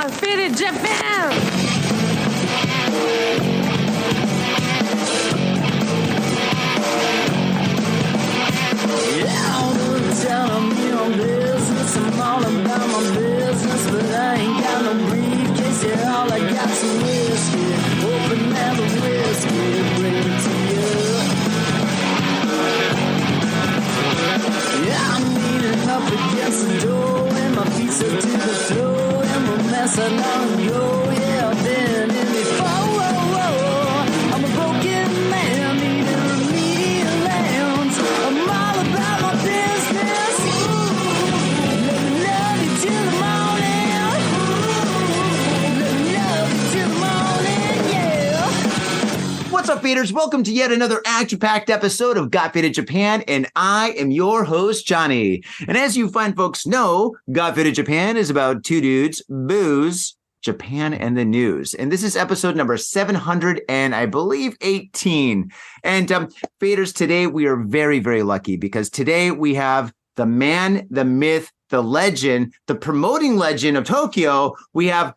God fitted Japan. Yeah, all the time me on business. I'm all about my business, but I ain't got no briefcase. Yeah, all I got's some whiskey. Open now the whiskey, bring it to you. Yeah, I'm leaning up against the door, and my feet set to the floor, and we're messing on go. Yeah, I've been in before. I'm a broken man, needing remedial lands. I'm all about my business. Let me love you till the morning. Let me love you till the morning, yeah. What's up, faders? Welcome to yet another action-packed episode of Got Faded Japan, and I am your host, Johnny. And as you fine folks know, Got Faded Japan is about two dudes, booze, Japan, and the news. And this is episode number 700 and I believe 18. And faders, today we are very, very lucky because today we have the man, the myth, the legend, the promoting legend of Tokyo. We have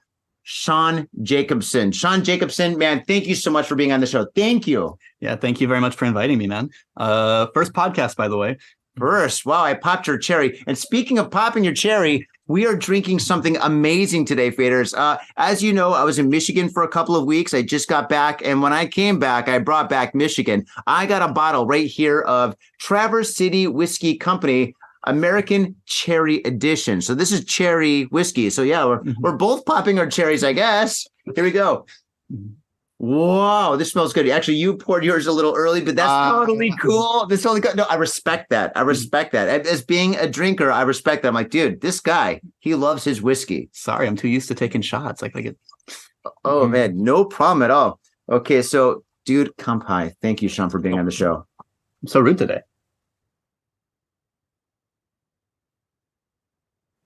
Sean Jacobson. Sean Jacobson, man, thank you so much for being on the show. Thank you. Yeah, thank you very much for inviting me, man. First podcast, by the way. First. Wow, I popped your cherry. And speaking of popping your cherry, we are drinking something amazing today, faders. As you know, I was in Michigan for a couple of weeks. I just got back. And when I came back, I brought back Michigan. I got a bottle right here of Traverse City Whiskey Company American Cherry Edition. So this is cherry whiskey. So yeah, we're both popping our cherries, I guess. Here we go. Whoa, this smells good. Actually, you poured yours a little early, but that's totally cool. This totally good. No, I respect that. I respect that. As being a drinker, I respect that. I'm like, dude, this guy, he loves his whiskey. Sorry, I'm too used to taking shots. Like it. Oh man, no problem at all. Okay, so dude, kampai. Thank you, Sean, for being on the show. I'm so rude today.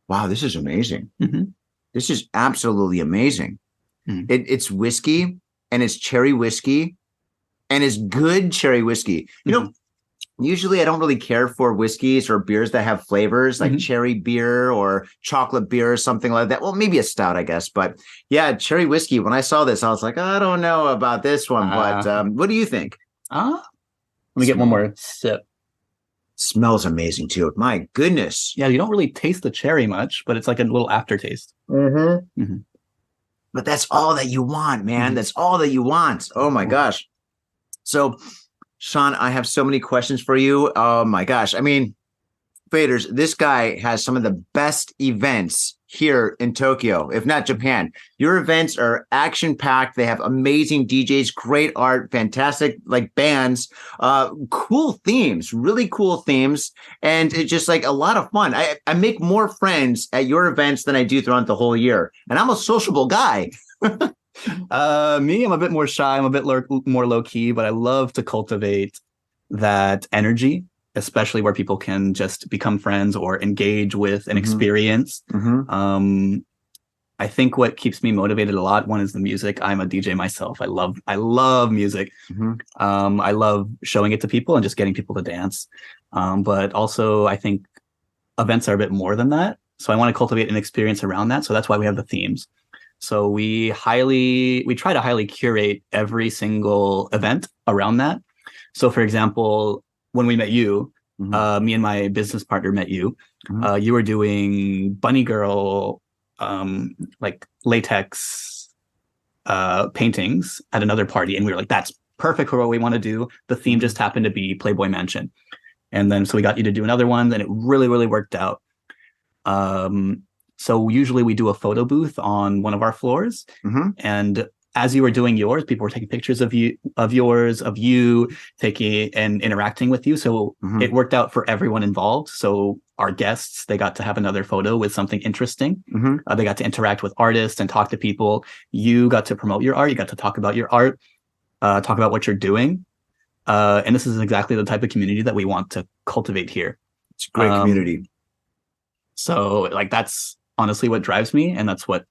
Wow, this is amazing. Mm-hmm. This is absolutely amazing. Mm. It's whiskey, and it's cherry whiskey, and it's good cherry whiskey. You know, usually I don't really care for whiskeys or beers that have flavors like cherry beer or chocolate beer or something like that. Well, maybe a stout, I guess. But yeah, cherry whiskey. When I saw this, I was like, I don't know about this one. But what do you think? Let me get one more sip. Smells amazing too. My goodness. Yeah, you don't really taste the cherry much, but it's like a little aftertaste. But that's all that you want, man. That's all that you want. Oh my gosh. So, Sean, I have so many questions for you. Oh my gosh. I mean, faders, this guy has some of the best events here in Tokyo, if not Japan. Your events are action-packed. They have amazing DJs, great art, fantastic like bands, cool themes, really cool themes, and it's just like a lot of fun. I make more friends at your events than I do throughout the whole year, and I'm a sociable guy. Me, I'm a bit more shy. I'm a bit more low-key, but I love to cultivate that energy, especially where people can just become friends or engage with an experience. I think what keeps me motivated a lot, one is the music. I'm a DJ myself. I love music. I love showing it to people and just getting people to dance. But also I think events are a bit more than that. So I want to cultivate an experience around that. So that's why we have the themes. So we try to highly curate every single event around that. So for example, when we met you, me and my business partner met you. You were doing bunny girl, like latex paintings at another party. And we were like, that's perfect for what we want to do. The theme just happened to be Playboy Mansion. And then so we got you to do another one, and it really, really worked out. So usually we do a photo booth on one of our floors. And as you were doing yours, people were taking pictures of you taking and interacting with you. So it worked out for everyone involved. So our guests, they got to have another photo with something interesting. They got to interact with artists and talk to people. You got to promote your art. You got to talk about your art, talk about what you're doing. And this is exactly the type of community that we want to cultivate here. It's a great community. So like, that's honestly what drives me. And that's what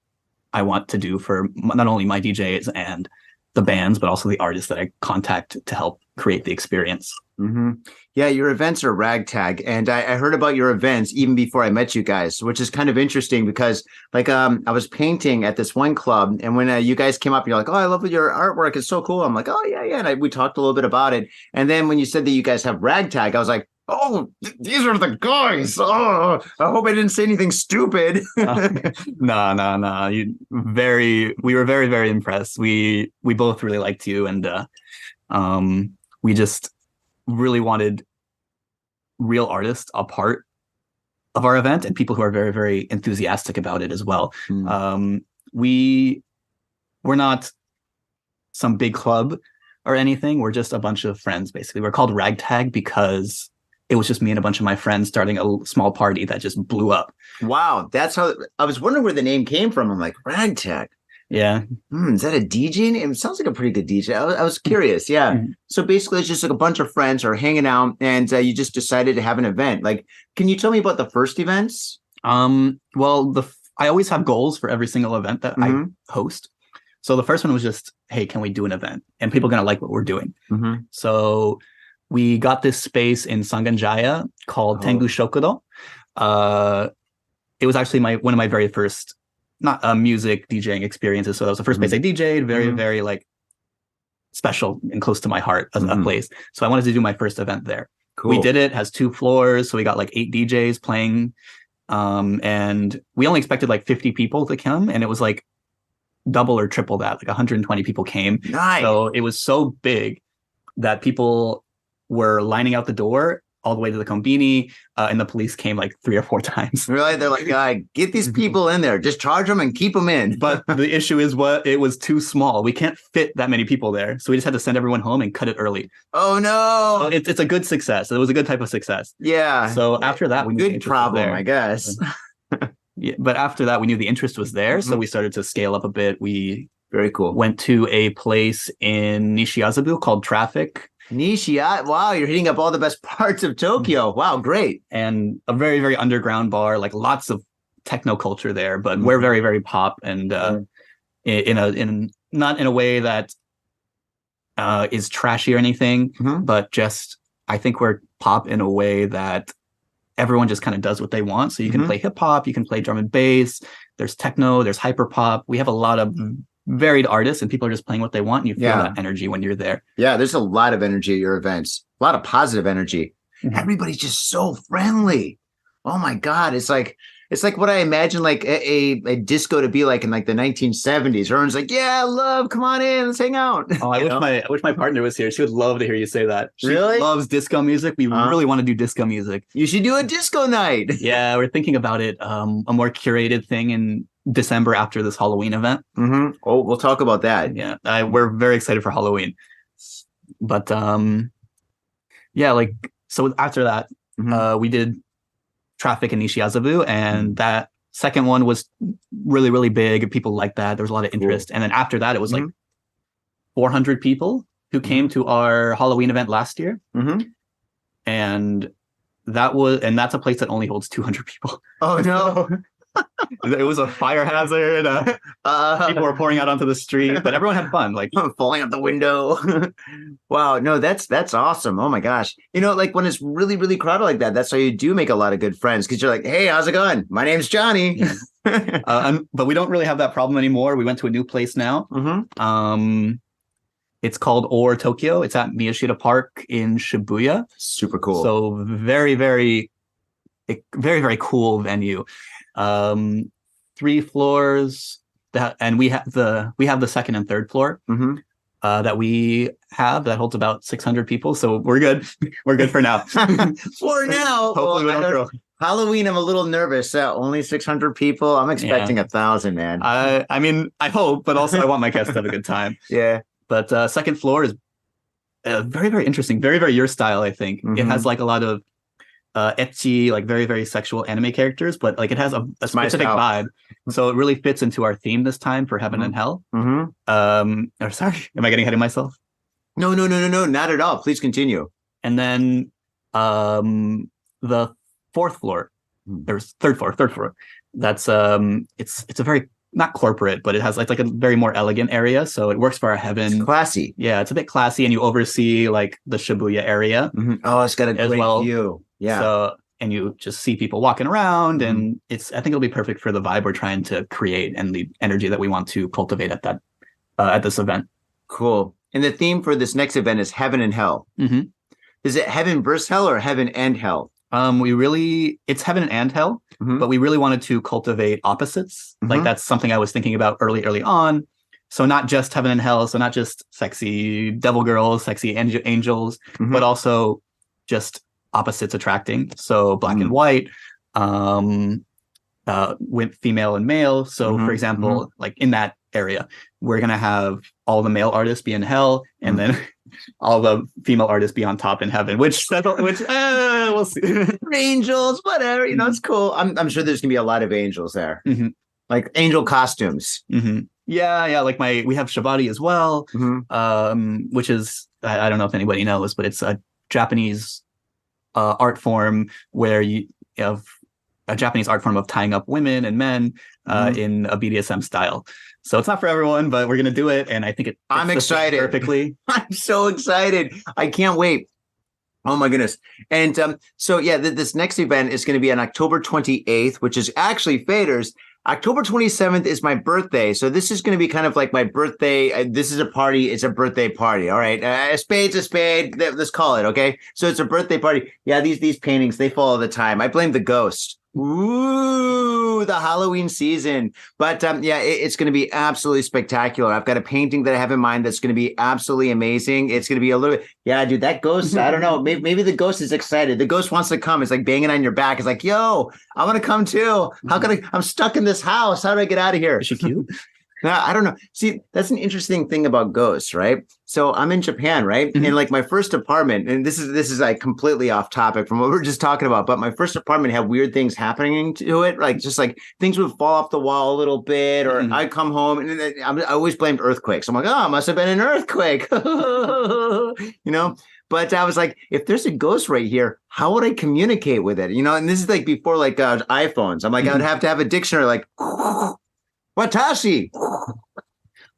I want to do for not only my DJs and the bands, but also the artists that I contact to help create the experience. Mm-hmm. Yeah, your events are ragtag, and I heard about your events even before I met you guys, which is kind of interesting because, like, I was painting at this one club, and when you guys came up, and you're like, "Oh, I love your artwork; it's so cool." I'm like, "Oh yeah, yeah," and we talked a little bit about it, and then when you said that you guys have ragtag, I was like, "Oh, these are the guys!" Oh, I hope I didn't say anything stupid. No. We were very, very impressed. We both really liked you, and we just really wanted real artists a part of our event and people who are very, very enthusiastic about it as well. We're not some big club or anything. We're just a bunch of friends, basically. We're called Ragtag because it was just me and a bunch of my friends starting a small party that just blew up. Wow, that's how I was wondering where the name came from. I'm like, Ragtag. Yeah. Is that a DJ name? It sounds like a pretty good DJ. I was curious. Yeah. So basically, it's just like a bunch of friends are hanging out, and you just decided to have an event. Like, can you tell me about the first events? Well, I always have goals for every single event that I host. So the first one was just, hey, can we do an event? And people are going to like what we're doing. So we got this space in Sanganjaya called Tengu Shokudo. It was actually one of my very first not music DJing experiences. So that was the first place I DJ'd, very, very like special and close to my heart as a place. So I wanted to do my first event there. Cool. We did it, has 2 floors. So we got like 8 DJs playing. And we only expected like 50 people to come. And it was like double or triple that, like 120 people came. Nice. So it was so big that people were lining out the door all the way to the Konbini, and the police came like 3 or 4 times. Really? They're like, get these people in there. Just charge them and keep them in. But the issue is it was too small. We can't fit that many people there. So we just had to send everyone home and cut it early. Oh, no. So it's a good success. It was a good type of success. Yeah. So after that, we knew good problem, I guess. Yeah, but after that, we knew the interest was there. So we started to scale up a bit. We very cool. Went to a place in Nishiazabu called Traffic. Wow, you're hitting up all the best parts of Tokyo. Wow, great. And a very, very underground bar, like lots of techno culture there, but we're very, very pop and in not in a way that is trashy or anything, but just I think we're pop in a way that everyone just kind of does what they want. So you can play hip hop, you can play drum and bass, there's techno, there's hyper pop. We have a lot of varied artists and people are just playing what they want, and you feel that energy when you're there. Yeah, there's a lot of energy at your events, a lot of positive energy. Everybody's just so friendly. Oh my God, it's like what I imagine like a disco to be like in like the 1970s. Everyone's like, yeah, love, come on in, let's hang out. Oh, I wish my partner was here. She would love to hear you say that. She really loves disco music. We really want to do disco music. You should do a disco night. Yeah, we're thinking about it. A more curated thing in December after this Halloween event. Oh, we'll talk about that. Yeah, we're very excited for Halloween. But yeah, like so after that, we did Traffic in Nishiazabu, and that second one was really, really big. People liked that. There was a lot of interest. And then after that, it was like 400 people who came to our Halloween event last year. And that's a place that only holds 200 people. Oh no. It was a fire hazard. People were pouring out onto the street, but everyone had fun. Like falling out the window. Wow, no, that's awesome. Oh my gosh, like when it's really, really crowded like that, that's how you do make a lot of good friends because you're like, hey, how's it going? My name's Johnny. But we don't really have that problem anymore. We went to a new place now. It's called Or Tokyo. It's at Miyashita Park in Shibuya. Super cool. So very, very, very, very cool venue. 3 floors and we have the second and third floor that we have that holds about 600 people. So we're good. We're good for now. For now. Hopefully we don't grow. Halloween, I'm a little nervous. Only 600 people. I'm expecting 1,000, man. I mean, I hope, but also I want my guests to have a good time. Yeah. But second floor is very, very interesting. Very, very your style, I think. It has like a lot of ecchi, like very, very sexual anime characters, but like it has a specific vibe. So it really fits into our theme this time for Heaven and Hell. Sorry, am I getting ahead of myself? No, not at all. Please continue. And then the fourth floor, there's third floor. That's it's a very not corporate, but it has like a very more elegant area. So it works for our heaven. It's classy. Yeah, it's a bit classy, and you oversee like the Shibuya area. Oh, it's got a great well. view. Yeah. So, and you just see people walking around, and I think it'll be perfect for the vibe we're trying to create and the energy that we want to cultivate at that at this event. Cool. And the theme for this next event is heaven and hell. Is it heaven versus hell or heaven and hell? It's heaven and hell, but we really wanted to cultivate opposites. Like that's something I was thinking about early on. So not just heaven and hell, so not just sexy devil girls, sexy angels, but also just opposites attracting. So black and white, with female and male. So for example, like in that area, we're gonna have all the male artists be in hell, and then all the female artists be on top in heaven. Which we'll see. Angels, whatever, it's cool. I'm sure there's gonna be a lot of angels there, like angel costumes. Yeah. Like we have shibari as well, which is I don't know if anybody knows, but it's a Japanese art form where you have a Japanese art form of tying up women and men in a BDSM style. So it's not for everyone, but we're gonna do it, and I think I'm excited perfectly. I'm so excited. I can't wait. Oh my goodness. And so yeah, this next event is going to be on October 28th, which is actually Faders. October 27th is my birthday. So this is going to be kind of like my birthday. This is a party. It's a birthday party. All right. A spade's a spade. Let's call it. Okay. So it's a birthday party. Yeah. These paintings, they fall all the time. I blame the ghost. Ooh, the Halloween season. But yeah, it's going to be absolutely spectacular. I've got a painting that I have in mind that's going to be absolutely amazing. It's going to be a little bit, yeah, dude, that ghost, I don't know. Maybe the ghost is excited. The ghost wants to come. It's like banging on your back. It's like, yo, I want to come too. How can I'm stuck in this house. How do I get out of here? Is she cute? I don't know. See, that's an interesting thing about ghosts, right? So I'm in Japan, right? And like my first apartment, and this is like completely off topic from what we were just talking about, but my first apartment had weird things happening to it. Like just like things would fall off the wall a little bit, or I'd come home and I always blamed earthquakes. I'm like, oh, it must have been an earthquake, But I was like, if there's a ghost right here, how would I communicate with it? And this is like before like iPhones. I'm like, I would have to have a dictionary like, Watashi.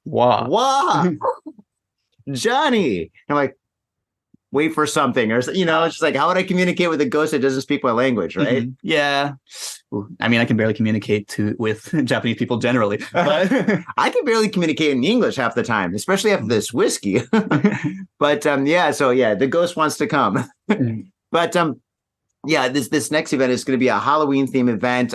Wow. Johnny. And I'm like, wait for something. Or, it's just like, how would I communicate with a ghost that doesn't speak my language, right? Yeah. I mean, I can barely communicate with Japanese people generally. But I can barely communicate in English half the time, especially after this whiskey. But the ghost wants to come. But yeah, this next event is going to be a Halloween theme event.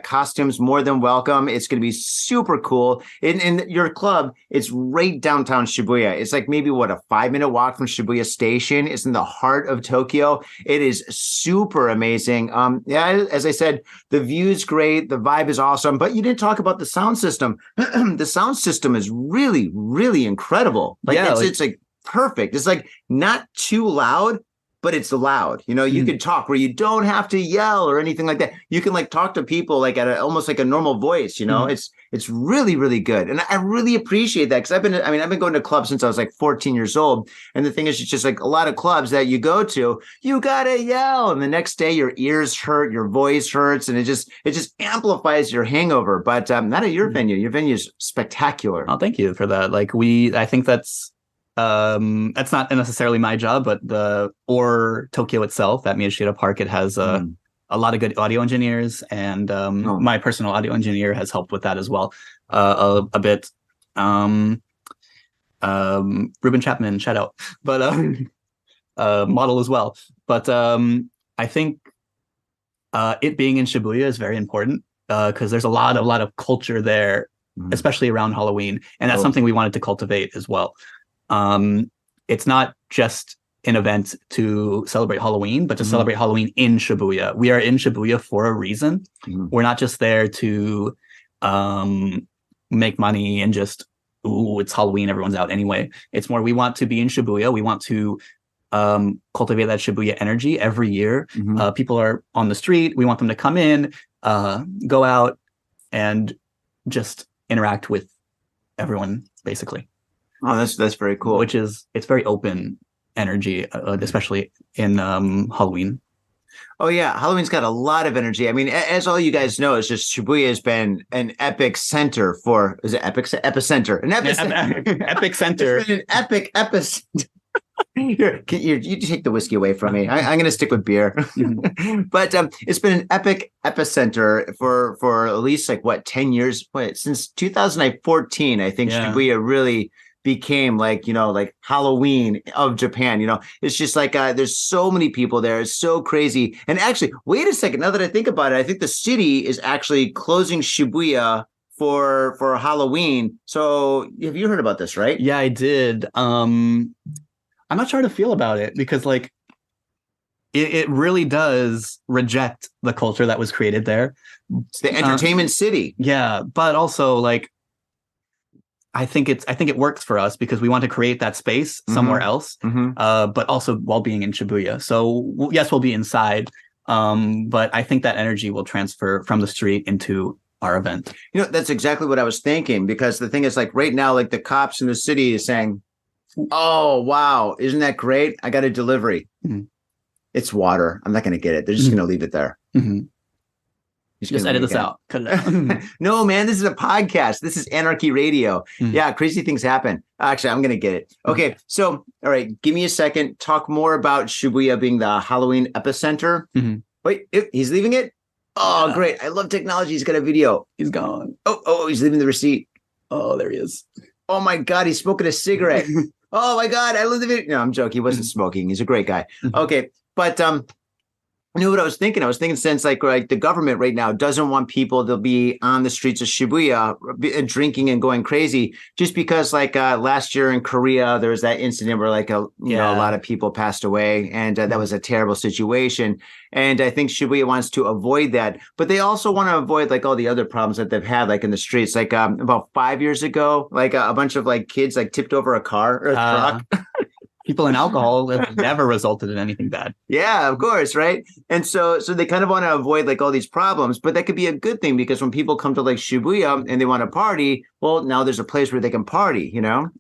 Costumes more than welcome. It's going to be super cool. In your club, it's right downtown Shibuya. It's like maybe a 5-minute walk from Shibuya Station. It's in the heart of Tokyo. It is super amazing. As I said, the view is great. The vibe is awesome. But you didn't talk about the sound system. The sound system is really, really incredible. It's like perfect. It's like not too loud, but it's loud. You can talk where you don't have to yell or anything like that. You can like talk to people like at almost like a normal voice. It's really, really good. And I really appreciate that because I've been going to clubs since I was like 14 years old. And the thing is, it's just like a lot of clubs that you go to, you gotta yell. And the next day your ears hurt, your voice hurts, and it just amplifies your hangover. But not at your venue. Your venue is spectacular. Oh, thank you for that. I think that's not necessarily my job, but Tokyo itself at Miyashita Park, it has a lot of good audio engineers, and my personal audio engineer has helped with that as well a bit. Ruben Chapman, shout out, but model as well. But I think it being in Shibuya is very important because there's a lot of culture there, especially around Halloween, and that's something we wanted to cultivate as well. It's not just an event to celebrate Halloween, but to celebrate Halloween in Shibuya. We are in Shibuya for a reason. We're not just there to make money and just, it's Halloween, everyone's out anyway. It's more, we want to be in Shibuya. We want to cultivate that Shibuya energy every year. People are on the street. We want them to come in, go out, and just interact with everyone, basically. Oh, that's very cool. It's very open energy, especially in Halloween. Oh yeah, Halloween's got a lot of energy. I mean, as all you guys know, it's just Shibuya has been an epic center for. Is it epic epicenter? An epicenter. Epic center. It's been an epic epicenter. You take the whiskey away from me. I'm going to stick with beer. But it's been an epic epicenter for at least like what 10 years. Since 2014, I think Shibuya really became like like Halloween of Japan. It's just like there's so many people there. It's so crazy. And actually, wait a second. Now that I think about it, I think the city is actually closing Shibuya for Halloween. So have you heard about this, right? Yeah, I did. I'm not sure how to feel about it because like it really does reject the culture that was created there. It's the entertainment city. Yeah, but also like I think it works for us because we want to create that space somewhere else, but also while being in Shibuya. So yes, we'll be inside, but I think that energy will transfer from the street into our event. That's exactly what I was thinking, because the thing is, like right now, like the cops in the city is saying, "Oh wow, isn't that great? I got a delivery. It's water. I'm not going to get it. They're just going to leave it there." Just edit this out. Cut it out. No, man, this is a podcast. This is Anarchy Radio. Yeah, crazy things happen. Actually, I'm going to get it. Okay, so, all right, give me a second. Talk more about Shibuya being the Halloween epicenter. Wait, he's leaving it? Oh, great. I love technology. He's got a video. He's gone. Oh, he's leaving the receipt. Oh, there he is. Oh, my God, he's smoking a cigarette. Oh, my God, I love the video. No, I'm joking. He wasn't smoking. He's a great guy. Okay, but you know what I was thinking? I was thinking since like the government right now doesn't want people to be on the streets of Shibuya drinking and going crazy, just because like last year in Korea, there was that incident where like a lot of people passed away, and that was a terrible situation. And I think Shibuya wants to avoid that, but they also want to avoid like all the other problems that they've had like in the streets. Like about 5 years ago, like a bunch of like kids like tipped over a car or a truck. People and alcohol have never resulted in anything bad. Yeah, of course, right? And so they kind of want to avoid like all these problems, but that could be a good thing, because when people come to like Shibuya and they want to party, well, now there's a place where they can party,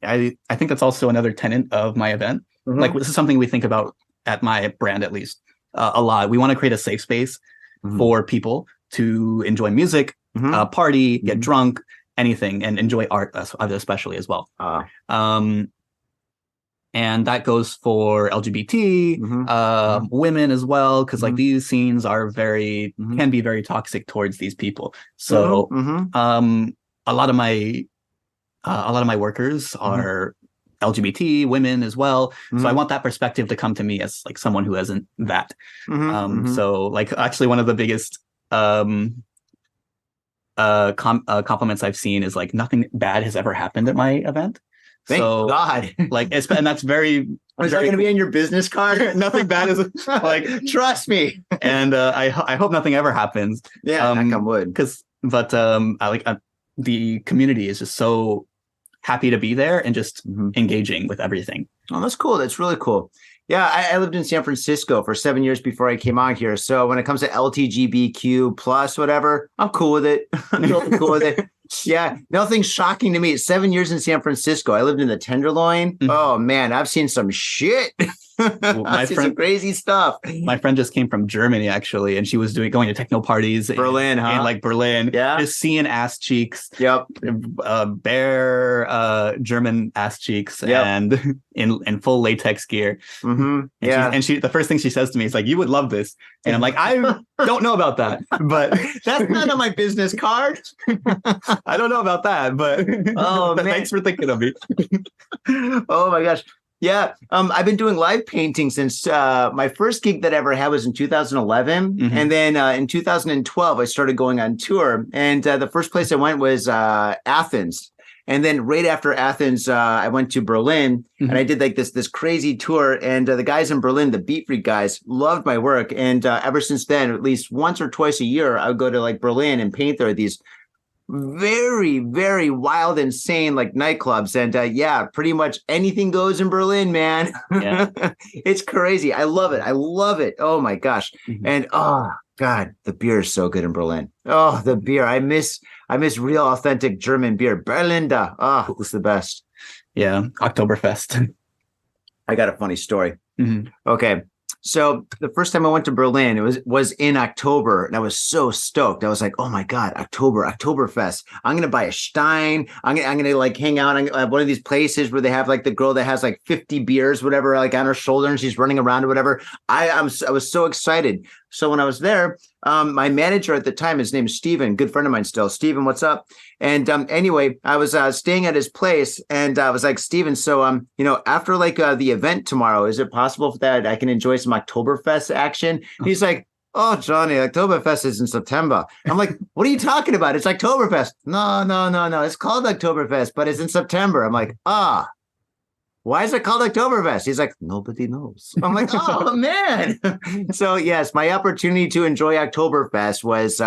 I think that's also another tenet of my event. Like this is something we think about at my brand, at least a lot. We want to create a safe space for people to enjoy music, party, get drunk, anything, and enjoy art especially as well. And that goes for LGBT, women as well, because like these scenes are can be very toxic towards these people. So a lot of my workers are LGBT women as well. So I want that perspective to come to me as like someone who isn't that. So like actually one of the biggest compliments I've seen is like nothing bad has ever happened at my event. Thank God. Like, and that's very. Is that going to be on your business card? Nothing bad is like, trust me. And I hope nothing ever happens. Yeah, knock on wood. But I like the community is just so happy to be there and just engaging with everything. Oh, that's cool. That's really cool. Yeah, I lived in San Francisco for 7 years before I came out here. So when it comes to LGBTQ plus whatever, I'm cool with it. I'm totally cool with it. Yeah, nothing's shocking to me. 7 years in San Francisco. I lived in the Tenderloin. Oh man, I've seen some shit. I've seen some crazy stuff. My friend just came from Germany actually, and she was going to techno parties Berlin, in like Berlin. Yeah, just seeing ass cheeks. Yep, bare German ass cheeks, and in full latex gear. And she the first thing she says to me is like, "You would love this," and I'm like, "I don't know about that, but that's not on my business card." I don't know about that, but oh, man. Thanks for thinking of me. Oh my gosh. Yeah. I've been doing live painting since my first gig that I ever had was in 2011. And then in 2012, I started going on tour. And the first place I went was Athens. And then right after Athens, I went to Berlin and I did like this crazy tour. And the guys in Berlin, the Beat Freak guys, loved my work. And ever since then, at least once or twice a year, I would go to like Berlin and paint there at these very, very wild, insane like nightclubs. And pretty much anything goes in Berlin, man. Yeah. It's crazy. I love it. Oh my gosh. And oh God, the beer is so good in Berlin. Oh, the beer. I miss real authentic German beer. Berlinda. Oh, it was the best. Yeah. Oktoberfest. I got a funny story. Okay. So the first time I went to Berlin, it was in October, and I was so stoked. I was like, "Oh my God, Oktoberfest! I'm gonna buy a Stein. I'm gonna like hang out at one of these places where they have like the girl that has like 50 beers, whatever, like on her shoulder, and she's running around or whatever." I was so excited. So when I was there, my manager at the time, his name is Steven, good friend of mine still. Steven, what's up? And anyway, I was staying at his place, and I was like, Steven, so after like the event tomorrow, is it possible that I can enjoy some Oktoberfest action? And he's like, "Oh, Johnny, Oktoberfest is in September." I'm like, "What are you talking about? It's Oktoberfest." No. It's called Oktoberfest, but it's in September. I'm like, why is it called Oktoberfest? He's like, "Nobody knows." I'm like, "Oh, man." So, yes, my opportunity to enjoy Oktoberfest was,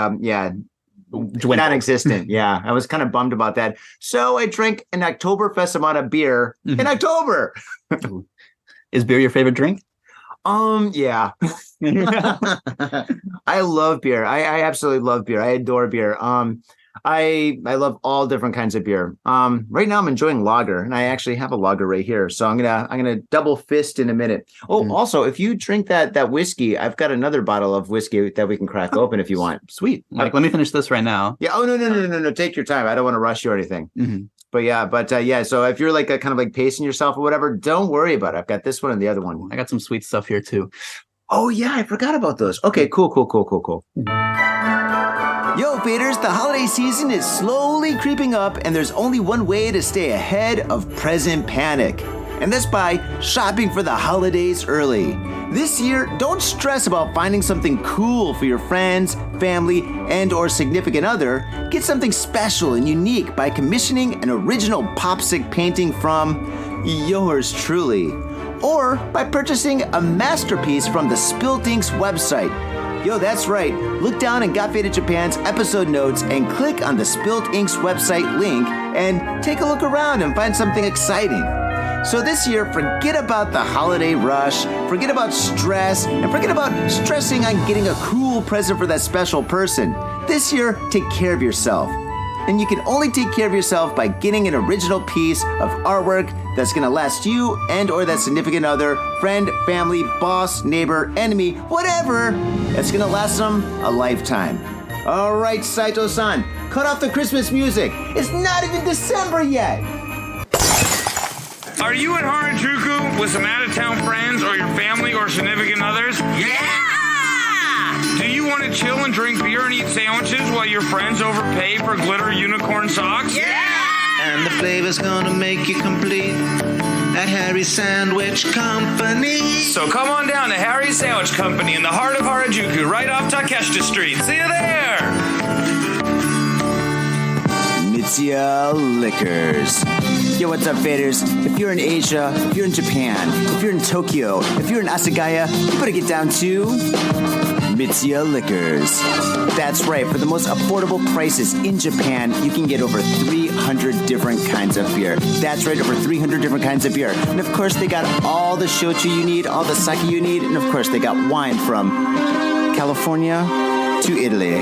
non-existent. Yeah, I was kind of bummed about that. So I drank an Oktoberfest amount of beer in October. Is beer your favorite drink? Yeah. I love beer. I absolutely love beer. I adore beer. I love all different kinds of beer. Right now I'm enjoying lager, and I actually have a lager right here. So I'm gonna double fist in a minute. Oh, also, if you drink that whiskey, I've got another bottle of whiskey that we can crack open if you want. Sweet. Like, let me finish this right now. Yeah. Oh, no. Take your time. I don't want to rush you or anything. Mm-hmm. But so if you're like kind of like pacing yourself or whatever, don't worry about it. I've got this one and the other one. I got some sweet stuff here too. Oh yeah, I forgot about those. Okay, cool. Yo, faders, the holiday season is slowly creeping up, and there's only one way to stay ahead of present panic, and that's by shopping for the holidays early. This year, don't stress about finding something cool for your friends, family, and or significant other. Get something special and unique by commissioning an original Popsicle painting from yours truly, or by purchasing a masterpiece from the Spilt Ink's website. Yo, that's right. Look down in Got Faded Japan's episode notes and click on the Spilt Ink's website link and take a look around and find something exciting. So this year, forget about the holiday rush, forget about stress, and forget about stressing on getting a cool present for that special person. This year, take care of yourself. And you can only take care of yourself by getting an original piece of artwork that's going to last you and or that significant other, friend, family, boss, neighbor, enemy, whatever, that's going to last them a lifetime. All right, Saito-san, cut off the Christmas music. It's not even December yet. Are you in Harajuku with some out-of-town friends or your family or significant others? Yeah! Do you want to chill and drink beer and eat sandwiches while your friends overpay for glitter unicorn socks? Yeah! And the flavor's gonna make you complete at Harry's Sandwich Company. So come on down to Harry's Sandwich Company in the heart of Harajuku, right off Takeshita Street. See you there! Mitsuya Liquors. Yo, what's up, faders? If you're in Asia, if you're in Japan, if you're in Tokyo, if you're in Asagaya, you better get down to Mitsuya Liquors. That's right, for the most affordable prices in Japan, you can get over 300 different kinds of beer. That's right, over 300 different kinds of beer. And of course, they got all the shochu you need, all the sake you need, and of course, they got wine from California to Italy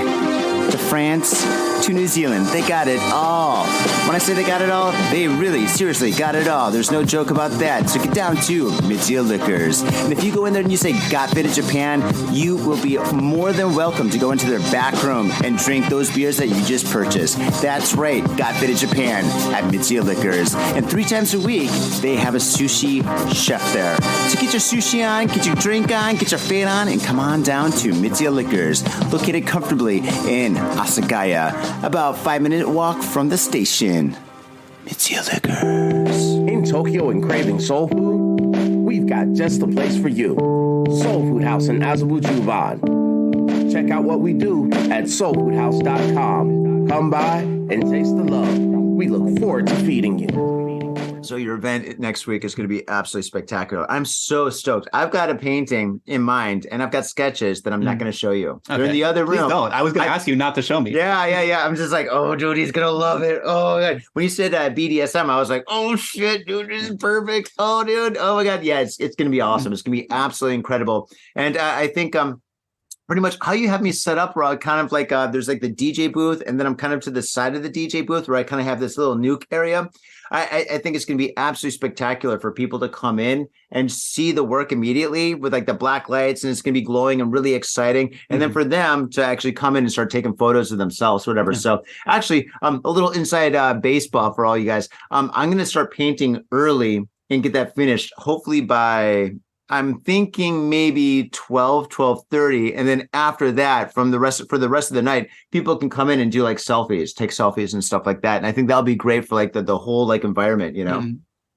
to France to New Zealand. They got it all. When I say they got it all, they really, seriously got it all. There's no joke about that. So get down to Mitsuya Liquors. And if you go in there and you say, Got Faded Japan, you will be more than welcome to go into their back room and drink those beers that you just purchased. That's right, Got Faded Japan at Mitsuya Liquors. And 3 times a week, they have a sushi chef there. So get your sushi on, get your drink on, get your fade on, and come on down to Mitsuya Liquors, located comfortably in Asagaya, about 5-minute walk from the station. Mitsuya Liquors. In Tokyo and craving soul food? We've got just the place for you. Soul Food House in Azabu-Juban. Check out what we do at soulfoodhouse.com. Come by and taste the love. We look forward to feeding you. So your event next week is going to be absolutely spectacular. I'm so stoked. I've got a painting in mind, and I've got sketches that I'm not going to show you. Okay. They're in the other room. Please don't. I was going to ask you not to show me. Yeah. I'm just like, oh, dude, he's going to love it. Oh, God. When you said BDSM, I was like, oh, shit, dude, this is perfect. Oh, dude. Oh, my God. Yeah, it's going to be awesome. It's going to be absolutely incredible. And I think pretty much how you have me set up, where I kind of like there's like the DJ booth, and then I'm kind of to the side of the DJ booth where I kind of have this little nuke area. I think it's going to be absolutely spectacular for people to come in and see the work immediately with like the black lights, and it's going to be glowing and really exciting. And then for them to actually come in and start taking photos of themselves, whatever. So actually, a little inside baseball for all you guys. I'm going to start painting early and get that finished, hopefully by, I'm thinking maybe 12:30. And then after that, for the rest of the night, people can come in and do like selfies, take selfies and stuff like that. And I think that'll be great for like the whole like environment, you know?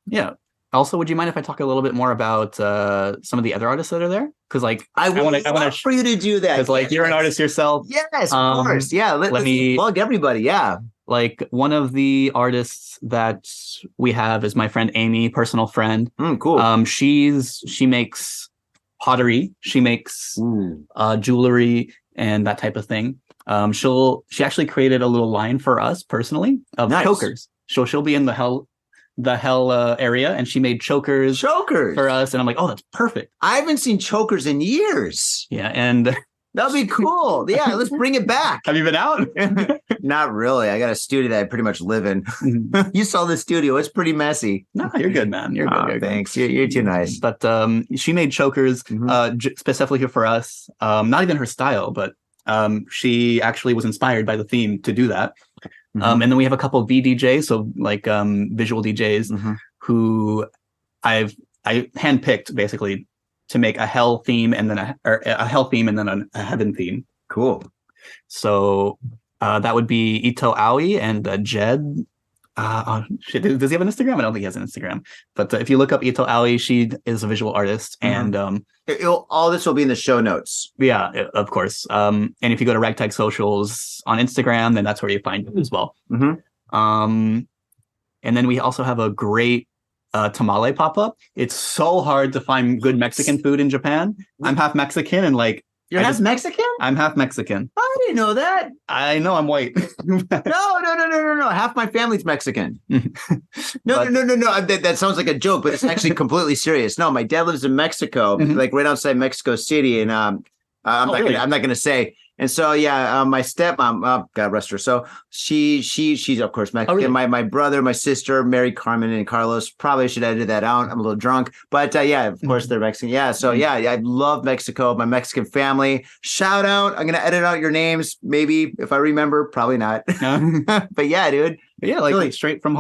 Yeah. Also, would you mind if I talk a little bit more about some of the other artists that are there? Because like I want to for you to do that. Because like you're an artist yourself. Yes, of course. Yeah. Let me plug everybody. Yeah. Like one of the artists that we have is my friend Amy, personal friend. Cool. She makes pottery. She makes jewelry and that type of thing. She actually created a little line for us personally of chokers. She'll be in the hell area, and she made chokers for us. And I'm like, oh, that's perfect. I haven't seen chokers in years. Yeah, and that'd be cool. Yeah, let's bring it back. Have you been out? Not really. I got a studio that I pretty much live in. You saw the studio. It's pretty messy. No, you're good, man. You're good. You're thanks. You're too nice. But she made chokers specifically for us. Not even her style, but she actually was inspired by the theme to do that. And then we have a couple of VDJs, so like visual DJs, who I handpicked basically to make a hell theme and then a hell theme and then a heaven theme. Cool. So that would be Ito Aoi and Jed. Does he have an Instagram? I don't think he has an Instagram. But if you look up Ito Aoi, she is a visual artist, and all this will be in the show notes. Yeah, of course. And if you go to Ragtag Socials on Instagram, then that's where you find it as well. And then we also have a great tamale pop-up. It's so hard to find good Mexican food in Japan. I'm half Mexican, and like you're half Mexican? I'm half Mexican. I didn't know that. I know I'm white. No. Half my family's Mexican. No. That sounds like a joke, but it's actually completely serious. No, my dad lives in Mexico, like right outside Mexico City, and I'm not gonna say. And so, my stepmom, God rest her. So she's of course Mexican. Oh, really? My brother, my sister, Mary Carmen and Carlos. Probably should edit that out. I'm a little drunk, but of course they're Mexican. Yeah. So I love Mexico. My Mexican family. Shout out. I'm gonna edit out your names, maybe if I remember. Probably not. But yeah, dude. But yeah, like really? straight from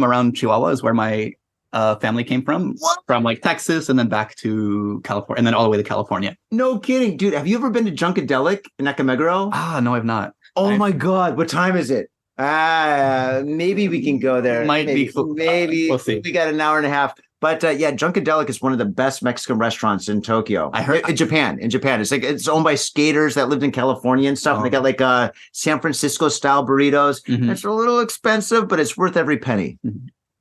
around Chihuahua is where my family came from. What? From like Texas and then back to California and then all the way to California. No kidding, dude. Have you ever been to Junkadelic in Nakameguro? No, I've not. My God, what time is it? Maybe we can go there. Maybe we'll see. We got an hour and a half. But Junkadelic is one of the best Mexican restaurants in Tokyo. I heard in Japan. It's like it's owned by skaters that lived in California and stuff. And they got like San Francisco style burritos. It's a little expensive, but it's worth every penny.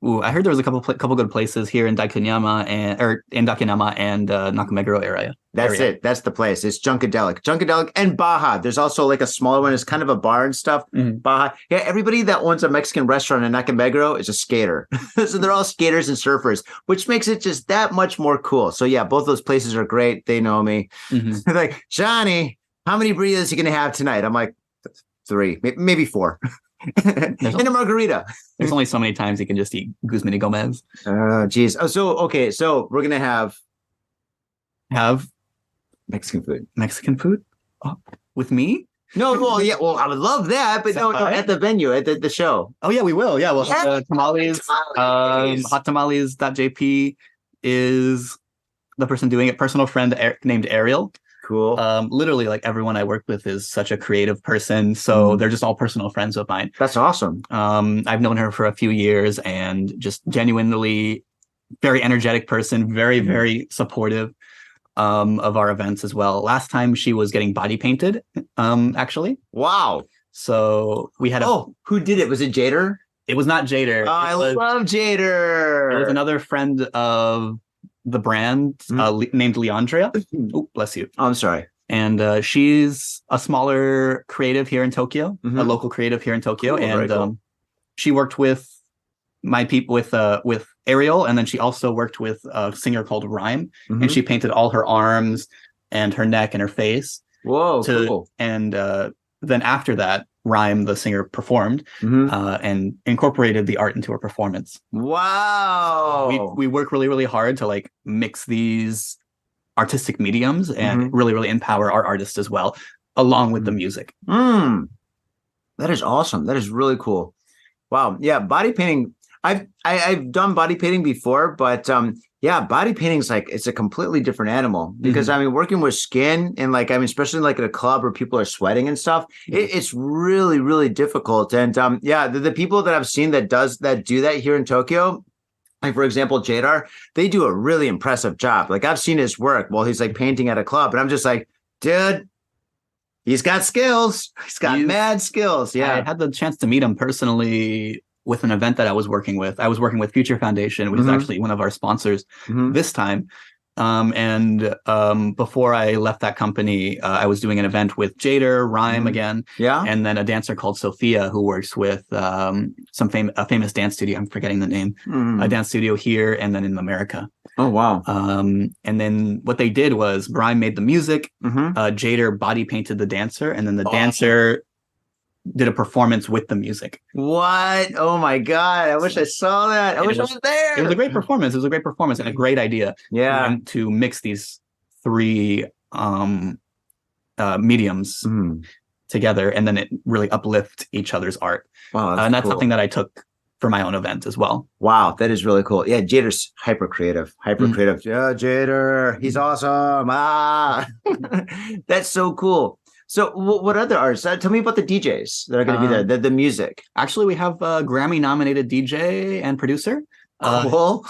Ooh, I heard there was a couple good places here in Daikanyama and Nakameguro area. That's it. That's the place. It's Junkadelic and Baja. There's also like a smaller one. It's kind of a bar and stuff. Baja. Yeah, everybody that owns a Mexican restaurant in Nakameguro is a skater. So they're all skaters and surfers, which makes it just that much more cool. So yeah, both those places are great. They know me. They're like, Johnny, how many burritos are you going to have tonight? I'm like, 3, maybe 4. And a margarita. There's only so many times you can just eat Guzman y Gomez. Oh, geez. So we're gonna have Mexican food. Oh, with me? No, well, I would love that, but no, at the venue, at the show. Oh yeah, we will. Yeah, we'll have tamales. Hottamales.jp is the person doing it. Personal friend named Ariel. Cool. Literally, like everyone I work with is such a creative person, so they're just all personal friends of mine. That's awesome. I've known her for a few years, and just genuinely very energetic person, very very supportive of our events as well. Last time she was getting body painted, actually. Wow. So we had who did it? Was it Jader? It was not Jader. Oh, I love Jader. It was another friend of the brand named Leandria. Oh, bless you. Oh, I'm sorry. And she's a smaller creative here in Tokyo, a local creative here in Tokyo. Cool, and cool. She worked with my people with Ariel, and then she also worked with a singer called Rhyme, and she painted all her arms and her neck and her face. Whoa, cool. And then after that, Rhyme, the singer, performed and incorporated the art into a performance. Wow. We work really, really hard to like mix these artistic mediums and really, really empower our artists as well, along with the music. That is awesome. That is really cool. Wow. Yeah, body painting. I've done body painting before, but yeah, body painting is like, it's a completely different animal because I mean, working with skin and like, I mean, especially like at a club where people are sweating and stuff, it's really, really difficult. And yeah, the people that I've seen that do that here in Tokyo, like for example, Jadar, they do a really impressive job. Like I've seen his work while he's like painting at a club, and I'm just like, dude, he's got skills. He's got mad skills. Yeah. I had the chance to meet him personally with an event that I was working with. I was working with Future Foundation, which is actually one of our sponsors this time. And before I left that company, I was doing an event with Jader, Rhyme again, and then a dancer called Sophia who works with a famous dance studio. I'm forgetting the name. A dance studio here and then in America. Oh, wow. And then what they did was Rhyme made the music, Jader body painted the dancer, and then the dancer did a performance with the music. What? Oh my God. I wish I saw that. I wish I was there. It was a great performance. It was a great performance and a great idea. Yeah. To mix these three mediums together and then it really uplift each other's art. Wow. And that's cool. something that I took for my own event as well. Wow. That is really cool. Yeah. Jader's hyper creative. Yeah, Jader. He's awesome. That's so cool. So what other artists? Tell me about the DJs that are going to be there, the music. Actually, we have a Grammy-nominated DJ and producer. Cool.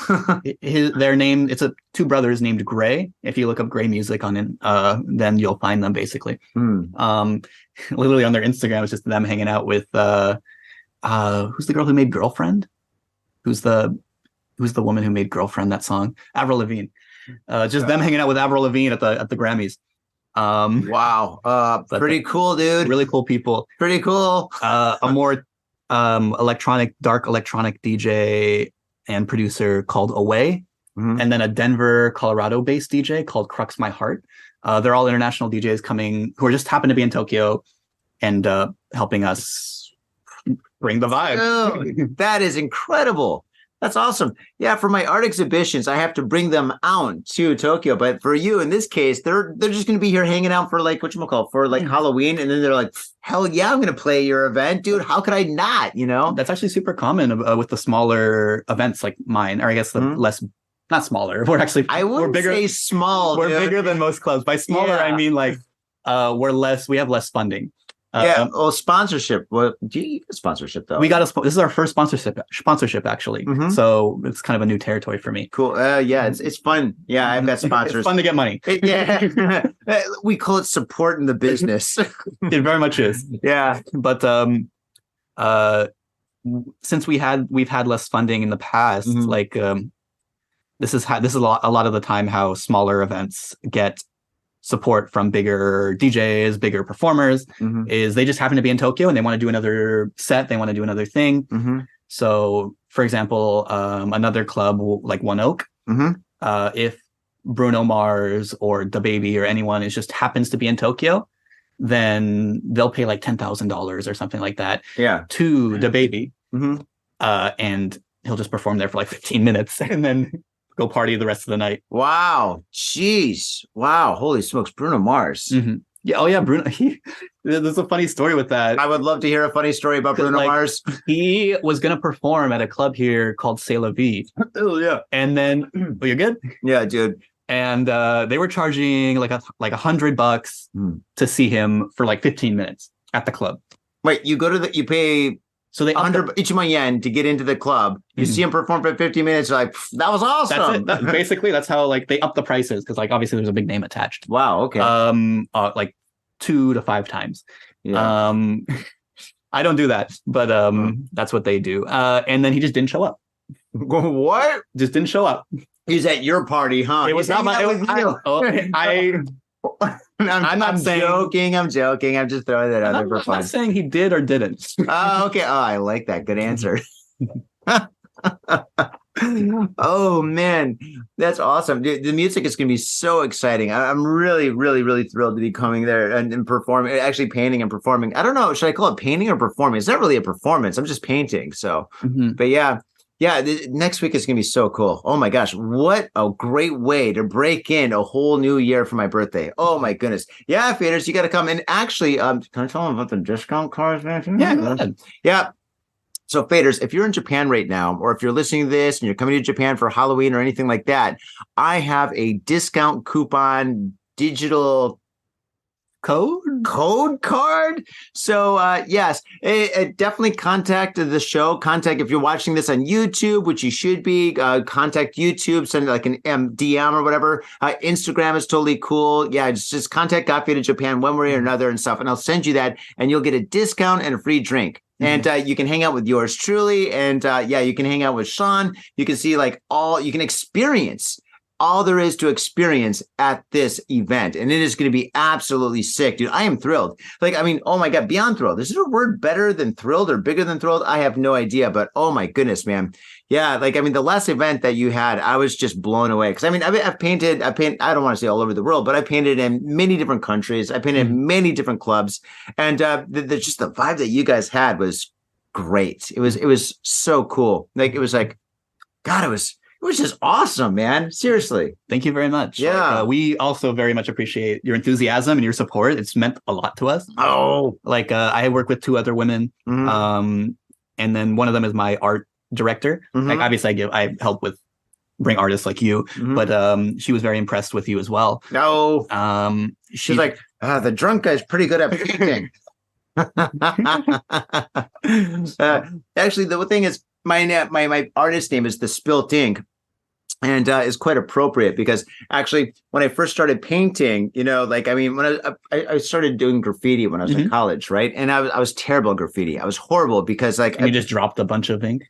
Their name, it's two brothers named Gray. If you look up Gray music on it, then you'll find them basically. Literally on their Instagram, it's just them hanging out with, who's the girl who made Girlfriend? Who's the woman who made Girlfriend, that song? Avril Lavigne. Just them hanging out with Avril Lavigne at the Grammys. Wow. Pretty cool, dude. Really cool people. Pretty cool. A more dark electronic DJ and producer called Away, and then a Denver, Colorado-based DJ called Crux My Heart. They're all international DJs coming who are just happen to be in Tokyo and helping us bring the vibe. Oh, that is incredible. That's awesome. Yeah, for my art exhibitions, I have to bring them out to Tokyo. But for you, in this case, they're just going to be here hanging out for like for like Halloween, and then they're like, hell yeah, I'm going to play your event, dude. How could I not? You know, that's actually super common with the smaller events like mine, or I guess the less. Not smaller. We're bigger. Say small. We're bigger than most clubs. By smaller, I mean like we have less funding. Sponsorship. Well, do you get a sponsorship though? We got this is our first sponsorship actually. So it's kind of a new territory for me. Cool. Yeah, it's fun. Yeah, I've got sponsors. It's fun to get money. We call it support in the business. It very much is. Yeah. But since we've had less funding in the past, like this is a lot of the time how smaller events get support from bigger DJs, bigger performers, is they just happen to be in Tokyo and they want to do another set, they want to do another thing. So, for example, another club like One Oak, if Bruno Mars or DaBaby or anyone just happens to be in Tokyo, then they'll pay like $10,000 or something like that to DaBaby, and he'll just perform there for like 15 minutes and then go party the rest of the night. Wow. Jeez. Wow. Holy smokes. Bruno Mars. Yeah. Oh yeah. Bruno. There's a funny story with that. I would love to hear a funny story about Bruno Mars. He was going to perform at a club here called C'est La Vie. Oh yeah. And then, you're good? Yeah, dude. And they were charging like $100 to see him for like 15 minutes at the club. Wait, you pay so they 100 yen to get into the club. You see him perform for 50 minutes. You're like, that was awesome. That's it. Basically, that's how like they up the prices because like obviously there's a big name attached. Wow. Okay. Like 2 to 5 times. Yeah. I don't do that, but that's what they do. And then he just didn't show up. What? Just didn't show up. He's at your party, huh? It was not my. I'm not saying. I'm joking. I'm just throwing that out there for fun. I'm not saying he did or didn't. Oh, okay. Oh, I like that. Good answer. Oh man, that's awesome. Dude, the music is going to be so exciting. I'm really, really, really thrilled to be coming there and performing, actually painting and performing. I don't know, should I call it painting or performing? It's not really a performance. I'm just painting. So, but yeah, next week is going to be so cool. Oh my gosh, what a great way to break in a whole new year for my birthday. Oh my goodness. Yeah, faders, you got to come. And actually, can I tell them about the discount cards, man? Yeah, go ahead. Yeah. So faders, if you're in Japan right now, or if you're listening to this and you're coming to Japan for Halloween or anything like that, I have a discount coupon digital code card. So yes, definitely contact the show. Contact, if you're watching this on YouTube, which you should be, contact YouTube, send like an DM or whatever. Instagram is totally cool. Yeah, just contact Got Faded Japan one way or another and stuff, and I'll send you that, and you'll get a discount and a free drink. And you can hang out with yours truly. And you can hang out with Sean. You can see you can experience all there is to experience at this event. And it is going to be absolutely sick, dude. I am thrilled. Oh my God, beyond thrilled. Is there a word better than thrilled or bigger than thrilled? I have no idea, but oh my goodness, man. Yeah. The last event that you had, I was just blown away. Cause I've painted, I don't want to say all over the world, but I painted in many different countries. I painted in many different clubs. And just the vibe that you guys had was great. It was so cool. It was just awesome, man. Seriously. Thank you very much. Yeah. We also very much appreciate your enthusiasm and your support. It's meant a lot to us. Oh. I work with 2 other women. And then one of them is my art director. Obviously I help with bring artists like you, but she was very impressed with you as well. No. She's like, the drunk guy's pretty good at painting. Actually, the thing is, my artist name is The Spilt Ink, and is quite appropriate because actually when I first started painting, when I started doing graffiti when I was in college, right? And I was terrible at graffiti. I was horrible because you just dropped a bunch of ink.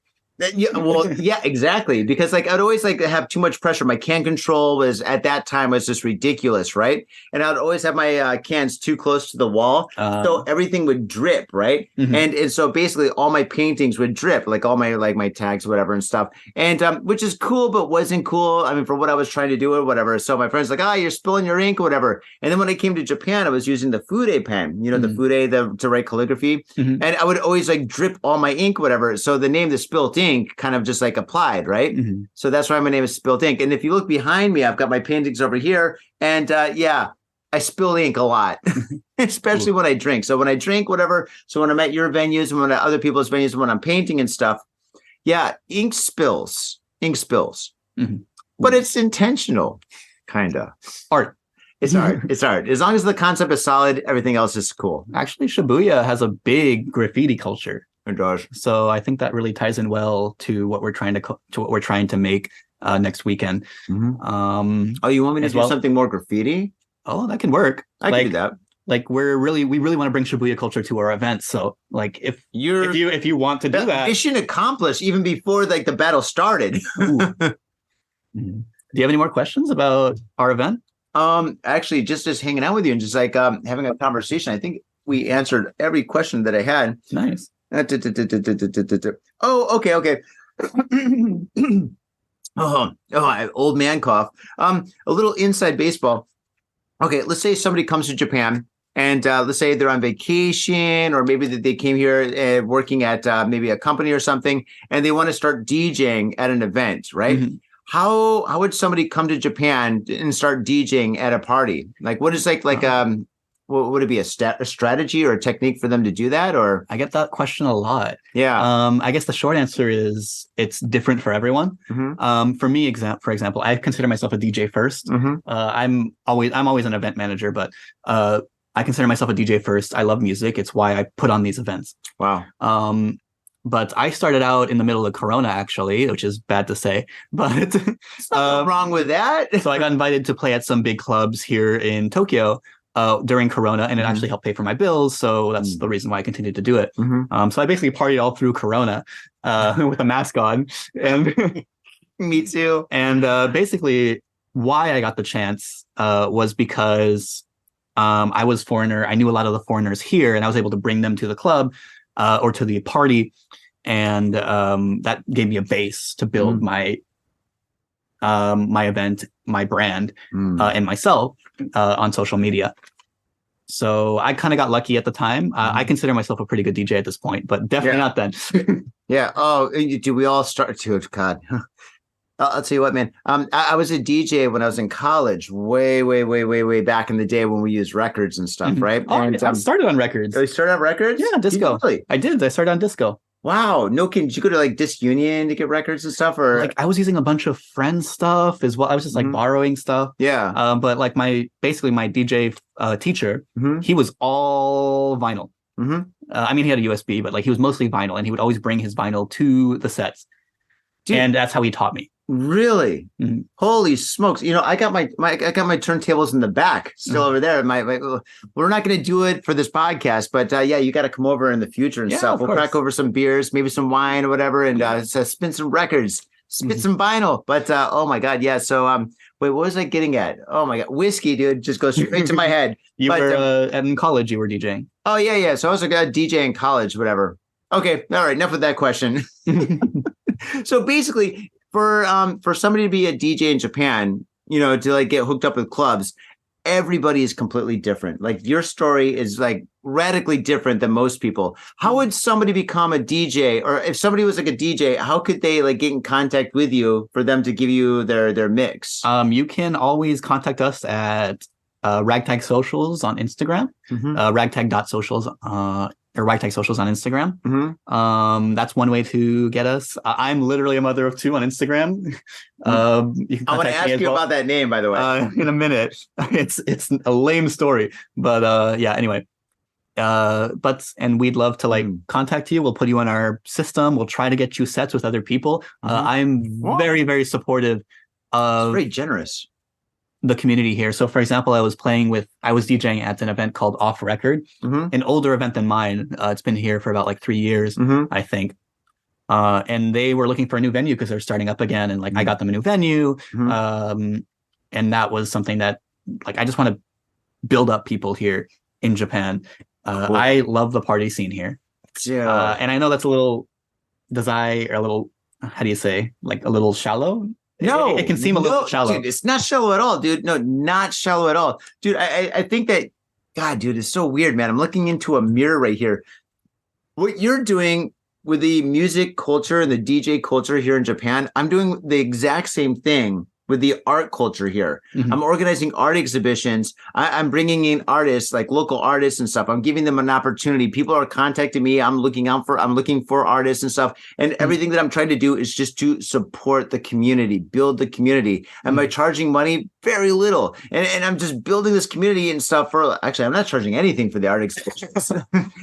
Yeah, exactly. Because I'd always have too much pressure. My can control was at that time was just ridiculous, right? And I'd always have my cans too close to the wall, so everything would drip, right? And so basically all my paintings would drip, all my my tags, whatever, and stuff. And which is cool, but wasn't cool. For what I was trying to do or whatever. So my friends you're spilling your ink or whatever. And then when I came to Japan, I was using the Fude pen, the Fude to write calligraphy, and I would always drip all my ink, whatever. So the name The Spilt Ink kind of just applied, right? So that's why my name is Spilt Ink. And if you look behind me, I've got my paintings over here, and I spill ink a lot, especially when I drink. So when I drink, whatever. So when I'm at your venues and when I'm at other people's venues, and when I'm painting and stuff, ink spills, but it's intentional, kind of. Art. It's art. It's art. As long as the concept is solid, everything else is cool. Actually, Shibuya has a big graffiti culture. It does. So I think that really ties in well to what we're trying to make next weekend. You want me to do something more graffiti? Oh, that can work. I can do that. We really want to bring Shibuya culture to our events. So if you want to do that, mission accomplished even before the battle started. Do you have any more questions about our event? Actually, just hanging out with you and just having a conversation. I think we answered every question that I had. Nice. Oh, okay. Old man cough. A little inside baseball. Okay, let's say somebody comes to Japan and let's say they're on vacation, or maybe that they came here working at maybe a company or something, and they want to start DJing at an event, right? How would somebody come to Japan and start DJing at a party? What is what would it be, a strategy or a technique for them to do that? Or I get that question a lot. Yeah. I guess the short answer is it's different for everyone. For me, for example, I consider myself a DJ first. I'm always an event manager, but I consider myself a DJ first. I love music. It's why I put on these events. Wow. But I started out in the middle of Corona, actually, which is bad to say. But nothing wrong with that. So I got invited to play at some big clubs here in Tokyo during Corona, and it actually helped pay for my bills. So that's the reason why I continued to do it. So I basically partied all through Corona with a mask on. And me too. And basically why I got the chance was because I was foreigner. I knew a lot of the foreigners here, and I was able to bring them to the club or to the party. and that gave me a base to build my event, my brand, and myself on social media. So I kind of got lucky at the time. I consider myself a pretty good DJ at this point, but definitely not then. Yeah. Oh, do we all start to? God, I'll tell you what, man. I was a DJ when I was in college, way back in the day when we used records and stuff, right? Oh, and I started on records. You started on records? Yeah, disco. Really? I did. I started on disco. Wow. No kidding. Did you go to like Disunion to get records and stuff, or like I was using a bunch of friends' stuff as well. I was just like borrowing stuff. Yeah. But like my DJ teacher, he was all vinyl. I mean, he had a USB, but like he was mostly vinyl, and he would always bring his vinyl to the sets. Dude, and that's how he taught me. Really? Holy smokes! You know, I got my turntables in the back still over there. We're not going to do it for this podcast, but yeah, you got to come over in the future and stuff. We'll crack over some beers, maybe some wine or whatever, and spin some records, spit some vinyl. But oh my god, yeah. So wait, what was I getting at? Oh my god, whiskey, dude, just goes straight to my head. You were in college. You were DJing. Oh yeah. So I was a DJ in college, whatever. Okay, all right. Enough of that question. So basically, for somebody to be a DJ in Japan, you know, to like get hooked up with clubs, everybody is completely different. Like your story is like radically different than most people. How would somebody become a DJ, or if somebody was like a DJ, how could they like get in contact with you for them to give you their mix? You can always contact us at Ragtag Socials on Instagram, ragtag.socials or Ragtag Socials on Instagram. That's one way to get us. I'm literally a mother of two on Instagram. You can I want to ask you about that name, by the way, in a minute. It's a lame story, but yeah. Anyway, and we'd love to like contact you. We'll put you on our system. We'll try to get you sets with other people. I'm very supportive of. Very generous. The community here. So for example, I was DJing at an event called Off Record, an older event than mine. It's been here for about like 3 years, I think. And they were looking for a new venue because they're starting up again. And like, I got them a new venue. And that was something that like, I just want to build up people here in Japan. Cool. I love the party scene here. Yeah. And I know that's a little, how do you say, like a little shallow? No, it can seem a little shallow. Dude, it's not shallow at all, dude. No, not shallow at all. Dude, I think that, God, dude, it's so weird, man. I'm looking into a mirror right here. What you're doing with the music culture and the DJ culture here in Japan, I'm doing the exact same thing with the art culture here. I'm organizing art exhibitions. I'm bringing in artists, like local artists and stuff. I'm giving them an opportunity. People are contacting me. I'm looking for artists and stuff. And everything that I'm trying to do is just to support the community, build the community. And by charging money, very little. And I'm just building this community and stuff actually, I'm not charging anything for the art exhibitions.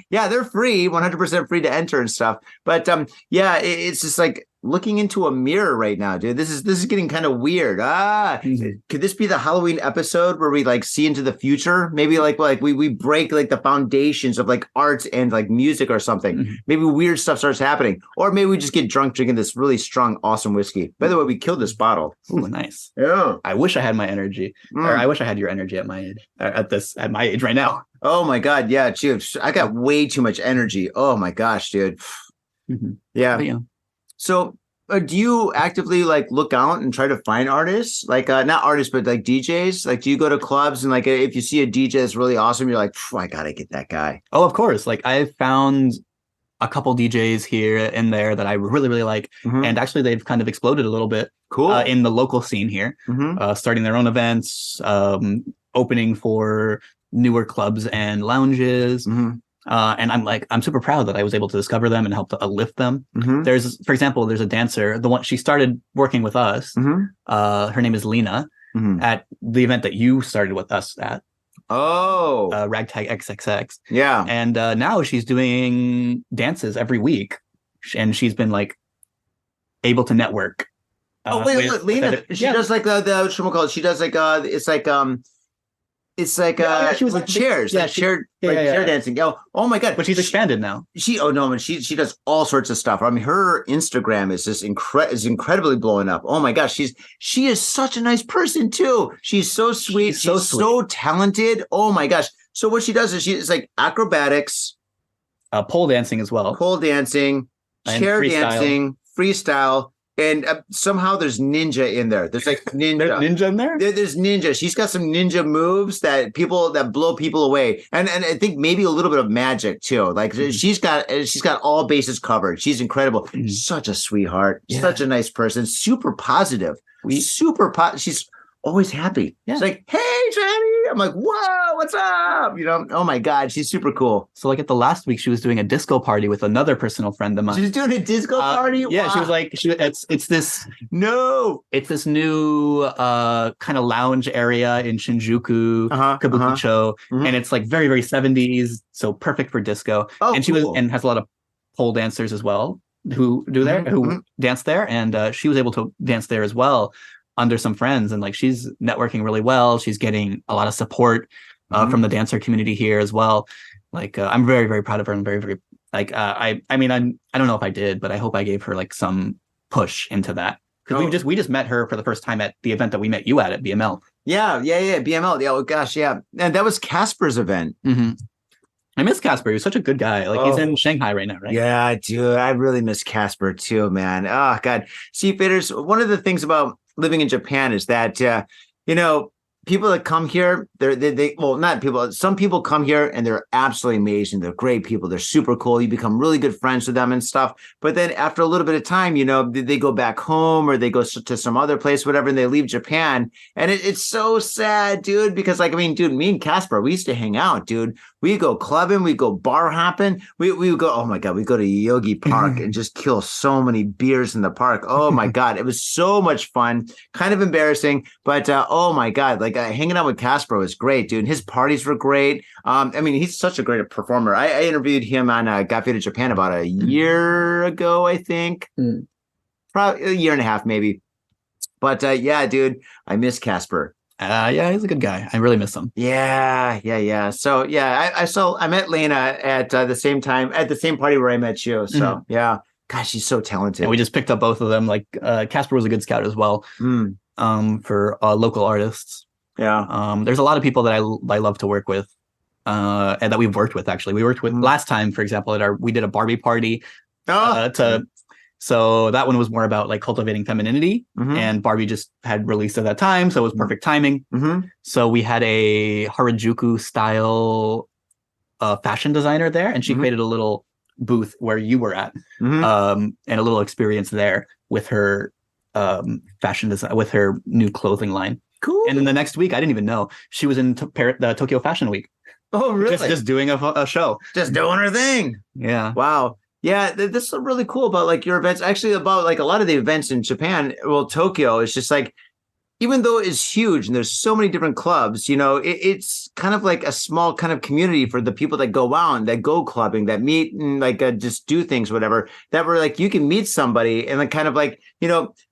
Yeah, they're free, 100% free to enter and stuff. But yeah, it's just like, looking into a mirror right now, dude. This is getting kind of weird. Could this be the Halloween episode where we like see into the future? Maybe like we break like the foundations of like art and like music or something. Maybe weird stuff starts happening, or maybe we just get drunk drinking this really strong, awesome whiskey. By the way, we killed this bottle. Ooh, nice. Yeah. I wish I had my energy, or I wish I had your energy at my age. At my age right now. Oh my God, yeah, dude. I got way too much energy. Oh my gosh, dude. Yeah. But, yeah. So do you actively like look out and try to find artists? Like not artists, but like DJs? Like do you go to clubs and like if you see a DJ that's really awesome, you're like, I gotta get that guy? Oh, of course. Like I found a couple DJs here and there that I really like. And actually they've kind of exploded a little bit. Cool. In the local scene here, starting their own events, opening for newer clubs and lounges. And I'm super proud that I was able to discover them and help to uplift them. There's, for example, there's a dancer, she started working with us. Her name is Lena at the event that you started with us at. Oh, Ragtag XXX. Yeah. And now she's doing dances every week, and she's been like able to network. Wait, Lena, she does like the whatchamacallit, she does like it's like she was like chairs, chair dancing. Oh my God! But she's expanded now. She does all sorts of stuff. I mean, her Instagram is just incredibly blowing up. Oh my gosh, she is such a nice person too. She's so sweet. She's so talented. Oh my gosh. So what she does is it's like acrobatics, pole dancing as well. Pole dancing. chair dancing, freestyle. And somehow there's ninja in there. There's like ninja. There's ninja in there? There's ninja. She's got some ninja moves that blow people away. And I think maybe a little bit of magic too. Like she's got all bases covered. She's incredible. Such a sweetheart. Yeah. Such a nice person. Super positive. She's always happy. Yeah. She's like, hey, Johnny. I'm like, whoa, what's up? You know, oh my God, she's super cool. So like at the last week, she was doing a disco party with another personal friend of mine. She's doing a disco party? Yeah, wow. She was like, it's this new kind of lounge area in Shinjuku, Kabukicho, and it's like very, very 70s, so perfect for disco. Oh, and she was and has a lot of pole dancers as well who dance there, and she was able to dance there as well under some friends, and like she's networking really well. She's getting a lot of support from the dancer community here as well. Like I'm very, very proud of her. I'm very, very like I don't know if I did, but I hope I gave her like some push into that, because we just met her for the first time at the event that we met you at BML. Yeah, BML. Yeah, oh gosh, yeah, and that was Casper's event. I miss Casper. He was such a good guy. Like he's in Shanghai right now, right? Yeah, dude, I really miss Casper too, man. Oh God, see, Faders, one of the things about living in Japan is that, people that come here, some people come here and they're absolutely amazing. They're great people. They're super cool. You become really good friends with them and stuff. But then after a little bit of time, they go back home or they go to some other place, whatever, and they leave Japan. And it's so sad, dude, because me and Casper, we used to hang out, dude. We go clubbing, we go bar hopping. We go, oh my God, we go to Yogi Park and just kill so many beers in the park. Oh my God. It was so much fun, kind of embarrassing, but oh my God, hanging out with Casper was great, dude. His parties were great. He's such a great performer. I interviewed him on Got Faded Japan about a year ago, I think. Probably a year and a half, maybe. But yeah, dude, I miss Casper. Yeah, he's a good guy. I really miss him. Yeah. So yeah, I met Lena at the same time at the same party where I met you. So yeah, gosh, she's so talented. And we just picked up both of them. Like Casper was a good scout as well. For local artists. Yeah. There's a lot of people that I love to work with, and that we've worked with actually. We worked with last time, for example, we did a Barbie party. So that one was more about like cultivating femininity, and Barbie just had released at that time, so it was perfect timing. So we had a Harajuku style fashion designer there, and she created a little booth where you were at, and a little experience there with her fashion design, with her new clothing line. Cool. And then the next week, I didn't even know she was in the Tokyo Fashion Week. Oh, really? Just doing a show, just doing her thing. Yeah. Wow. Yeah, this is really cool about like your events. Actually, about like a lot of the events in Japan. Well, Tokyo is just like, even though it's huge and there's so many different clubs, it's kind of like a small kind of community for the people that go out, that go clubbing, that meet and like just do things, whatever. That were like you can meet somebody and like kind of like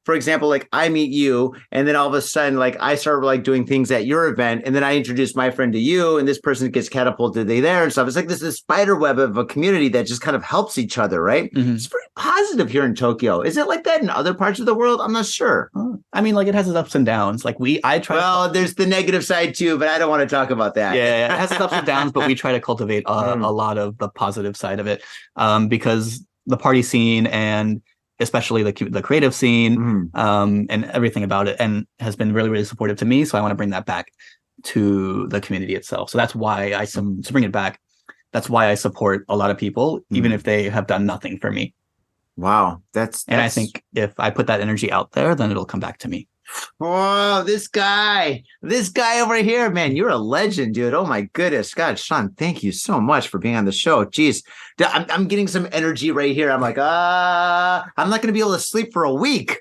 for example, like I meet you, and then all of a sudden, like I start like doing things at your event, and then I introduce my friend to you, and this person gets catapulted there and stuff. It's like this spider web of a community that just kind of helps each other, right? It's very positive here in Tokyo. Is it like that in other parts of the world? I'm not sure. Like it has its ups and downs. Like there's the negative side too, but I don't want to talk about that. Yeah, it has its ups and downs, but we try to cultivate a lot of the positive side of it, because the party scene and especially the creative scene, and everything about it, and has been really, really supportive to me. So I want to bring that back to the community itself. So that's why to bring it back. That's why I support a lot of people, even if they have done nothing for me. Wow. That's and I think if I put that energy out there, then it'll come back to me. Oh, this guy over here, man, you're a legend, dude. Oh my goodness. God, Sean, thank you so much for being on the show. Jeez, I'm getting some energy right here. I'm like, I'm not going to be able to sleep for a week.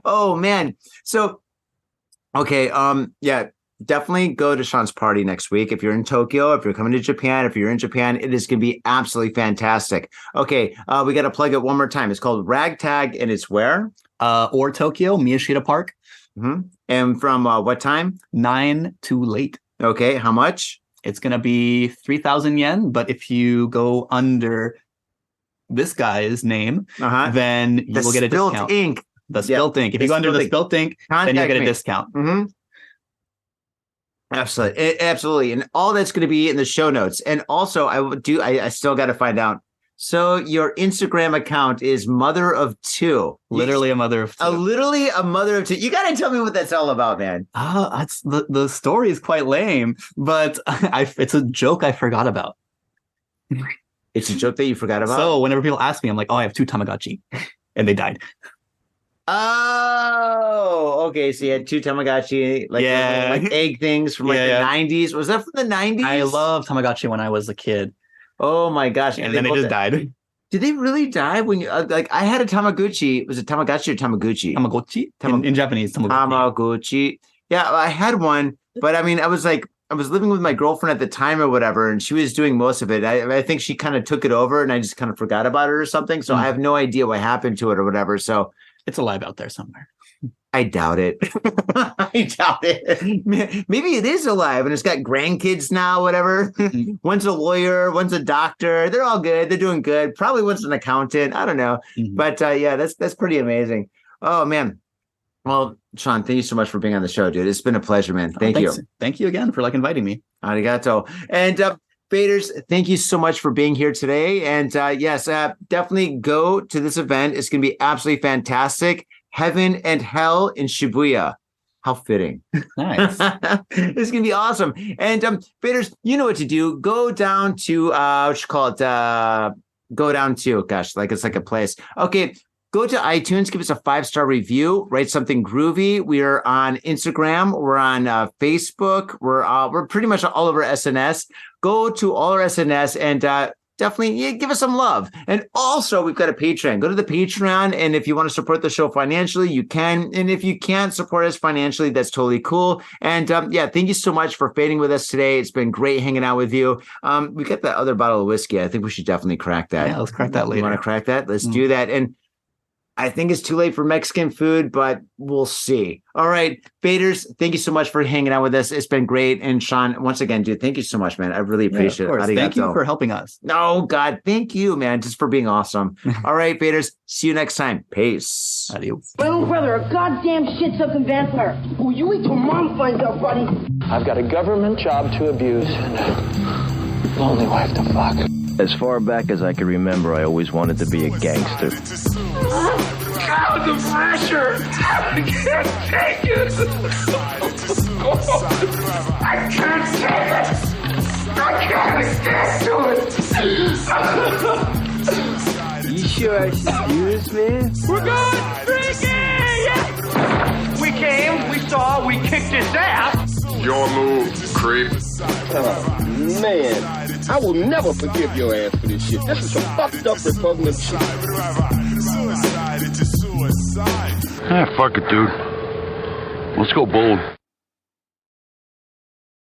Oh man. So, okay. Yeah, definitely go to Sean's party next week. If you're in Tokyo, if you're coming to Japan, if you're in Japan, it is going to be absolutely fantastic. Okay. We got to plug it one more time. It's called Ragtag, and it's where? Or Tokyo, Miyashita Park. And from what time? 9 to late. Okay, how much? It's going to be 3,000 yen, but if you go under this guy's name, then you will get a discount. Ink. The Spilt Ink. If you go under the Spilt Ink, then you'll get a discount. Absolutely. And all that's going to be in the show notes. And also, I still got to find out, So your Instagram account is Mother of Two. Literally a mother of two. Literally a mother of two. You got to tell me what that's all about, man. That's the story is quite lame, but it's a joke I forgot about. It's a joke that you forgot about? So whenever people ask me, I'm like, oh, I have 2 Tamagotchi. And they died. Oh, okay. So you had 2 Tamagotchi, like egg things from the 90s. Was that from the 90s? I loved Tamagotchi when I was a kid. Oh my gosh. And then they just died. Did they really die when you, I had a Tamagotchi. Was it Tamagotchi or Tamaguchi? Tamagotchi? In Japanese, Tamagotchi. Yeah, I had one, but I mean, I was living with my girlfriend at the time or whatever, and she was doing most of it. I think she kind of took it over and I just kind of forgot about it or something. So I have no idea what happened to it or whatever. So it's alive out there somewhere. I doubt it. I doubt it. Maybe it is alive and it's got grandkids now, whatever. One's a lawyer, one's a doctor. They're all good. They're doing good. Probably one's an accountant. I don't know. But yeah, that's pretty amazing. Oh, man. Well, Sean, thank you so much for being on the show, dude. It's been a pleasure, man. Thank you. Thank you again for inviting me. Arigato. And Faders, thank you so much for being here today. And yes, definitely go to this event. It's going to be absolutely fantastic. Heaven and Hell in Shibuya. How fitting. Nice. It's going to be awesome. And Faders, you know what to do. Go down to, what you call it? Go down to, gosh, like it's like a place. Okay. Go to iTunes, give us a 5-star review, write something groovy. We are on Instagram. We're on Facebook. We're pretty much all over SNS. Go to all our SNS and definitely give us some love. And also, we've got a Patreon. Go to the Patreon, and if you want to support the show financially, you can. And if you can't support us financially, that's totally cool. And yeah, thank you so much for fading with us today. It's been great hanging out with you. We got that other bottle of whiskey. I think we should definitely crack that. Yeah, let's crack that later. You want to crack that? Let's do that. And I think it's too late for Mexican food, but we'll see. All right, Faders, thank you so much for hanging out with us. It's been great. And Sean, once again, dude, thank you so much, man. I really appreciate it. Thank you for helping us. Oh, God, thank you, man, just for being awesome. All right, Faders, see you next time. Peace. Adios. My little brother, a goddamn shit-sucking vampire. Will you wait till Mom finds out, buddy? I've got a government job to abuse and a lonely wife to fuck. As far back as I can remember, I always wanted to be a gangster. God, the pressure! I can't take it! I can't take it! I can't stand to it! You sure I should do this, man? We're going drinking! We came, we saw, we kicked his ass! Your move, creep. Oh, man. I will never forgive your ass for this shit. This is some fucked up repugnant shit. Ah, fuck it, dude. Let's go bold.